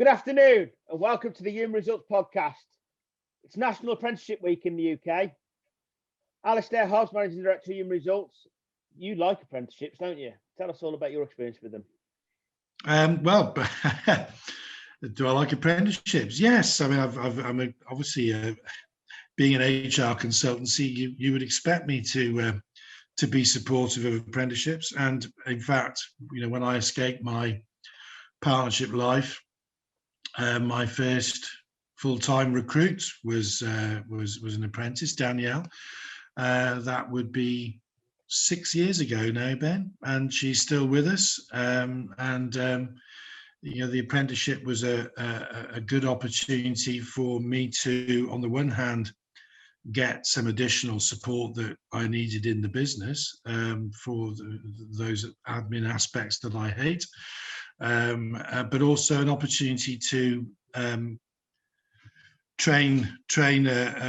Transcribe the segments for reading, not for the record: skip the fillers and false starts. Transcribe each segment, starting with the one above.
Good afternoon and welcome to the Human Results podcast. It's National Apprenticeship Week in the UK. Alasdair Hobbs, Managing Director of Human Results. You like apprenticeships, don't you? Tell us all about your experience with them. Well, do I like apprenticeships? Yes. I mean, I'm obviously being an HR consultancy, you would expect me to be supportive of apprenticeships. And in fact, when I escaped my partnership life, my first full-time recruit was an apprentice, Danielle. That would be 6 years ago now, Ben, and she's still with us. The apprenticeship was a good opportunity for me to, on the one hand, get some additional support that I needed in the business for those admin aspects that I hate, but also an opportunity to train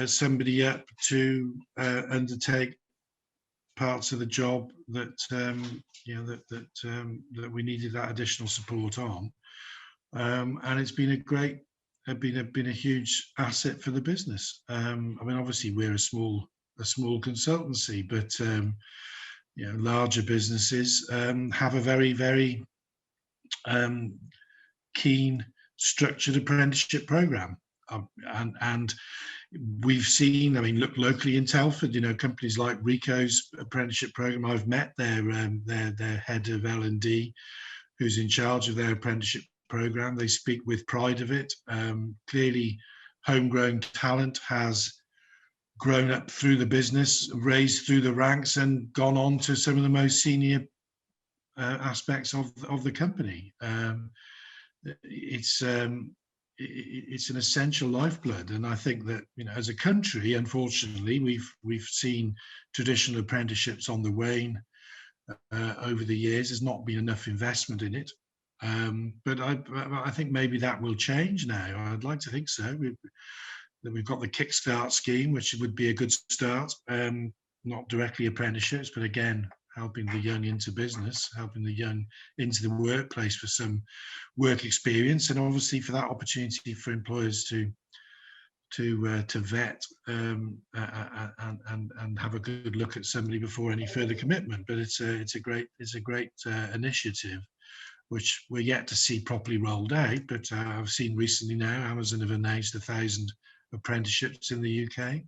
somebody up to undertake parts of the job that that we needed that additional support on, and it's been a huge asset for the business. I mean, obviously we're a small consultancy, but larger businesses have a very keen structured apprenticeship program, and we've seen, I mean, look locally in Telford, companies like Rico's apprenticeship program. I've met their head of L&D, who's in charge of their apprenticeship program. They speak with pride of it. Clearly, homegrown talent has grown up through the business, raised through the ranks, and gone on to some of the most senior aspects of the company. It's an essential lifeblood, and I think that as a country, unfortunately, we've seen traditional apprenticeships on the wane over the years. There's not been enough investment in it, but I think maybe that will change now. I'd like to think so. We've got the Kickstart scheme, which would be a good start. Not directly apprenticeships, but again, helping the young into business, helping the young into the workplace for some work experience, and obviously for that opportunity for employers to vet and have a good look at somebody before any further commitment. But it's a great initiative, which we're yet to see properly rolled out. But I've seen recently now Amazon have announced 1,000 apprenticeships in the UK.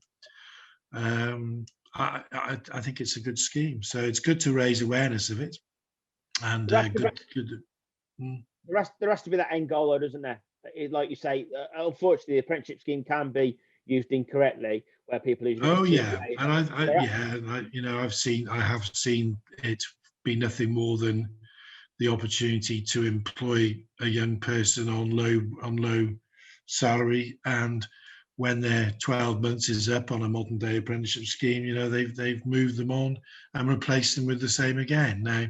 I think it's a good scheme, so it's good to raise awareness of it. And there has to be that end goal, though, doesn't there? Like you say, unfortunately, the apprenticeship scheme can be used incorrectly, where people usually. Oh yeah, and I have seen it be nothing more than the opportunity to employ a young person on low salary, and when their 12 months is up on a modern day apprenticeship scheme, they've moved them on and replaced them with the same again. Now,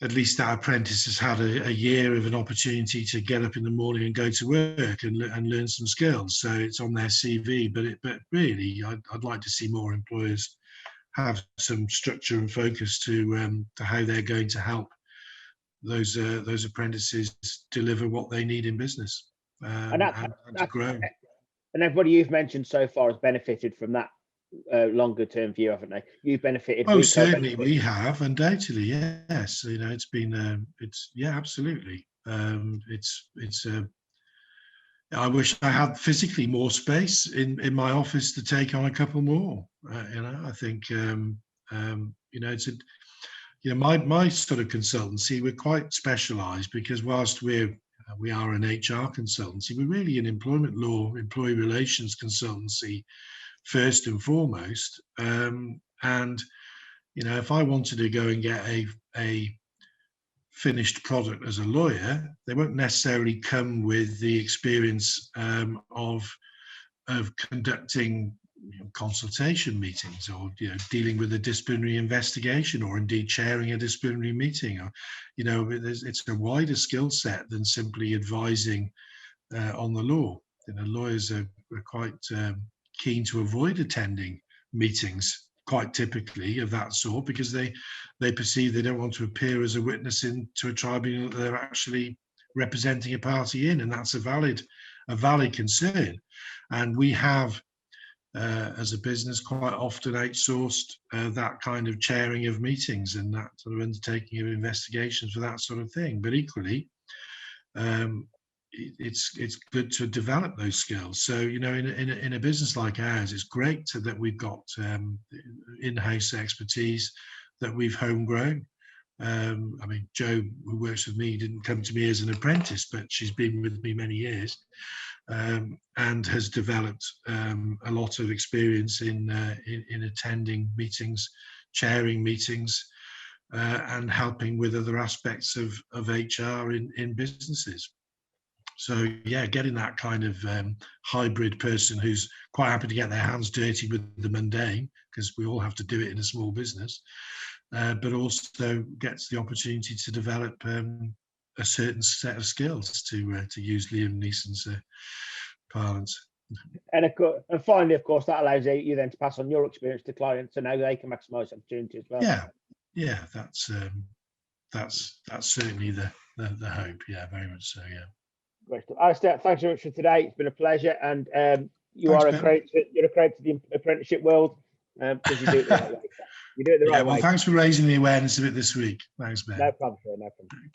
at least that apprentice has had a year of an opportunity to get up in the morning and go to work and learn some skills. So it's on their CV. But really, I'd like to see more employers have some structure and focus to how they're going to help those apprentices deliver what they need in business and to grow. And everybody you've mentioned so far has benefited from that longer term view, haven't they? You've benefited. Oh, certainly we have, undoubtedly, yes. It's been, absolutely. I wish I had physically more space in my office to take on a couple more. I think, it's my sort of consultancy, we're quite specialised, because whilst we are an HR consultancy, we're really an employment law, employee relations consultancy first and foremost. If I wanted to go and get a finished product as a lawyer, they won't necessarily come with the experience of conducting consultation meetings, or dealing with a disciplinary investigation, or indeed chairing a disciplinary meeting. Or it's a wider skill set than simply advising on the law. Lawyers are quite keen to avoid attending meetings, quite typically of that sort, because they perceive they don't want to appear as a witness into a tribunal that they're actually representing a party in, and that's a valid concern. And we have, as a business, quite often outsourced that kind of chairing of meetings and that sort of undertaking of investigations for that sort of thing. But equally, it's good to develop those skills. So, you know, in a business like ours, it's great that we've got in-house expertise that we've homegrown. I mean, Jo, who works with me, didn't come to me as an apprentice, but she's been with me many years, and has developed a lot of experience in attending meetings, chairing meetings, and helping with other aspects of HR in businesses. So yeah, getting that kind of hybrid person who's quite happy to get their hands dirty with the mundane, because we all have to do it in a small business, but also gets the opportunity to develop a certain set of skills, to use Liam Neeson's parlance. And finally, of course, that allows you then to pass on your experience to clients, and how they can maximise opportunity as well. Yeah, that's certainly the hope. Yeah, very much so. Yeah. Great stuff. Alasdair, thanks so much for today. It's been a pleasure, and you're a credit to the apprenticeship world, because you do it the right way. You do it the right way. Well, thanks for raising the awareness of it this week. Thanks, Ben. No problem, sir. No problem.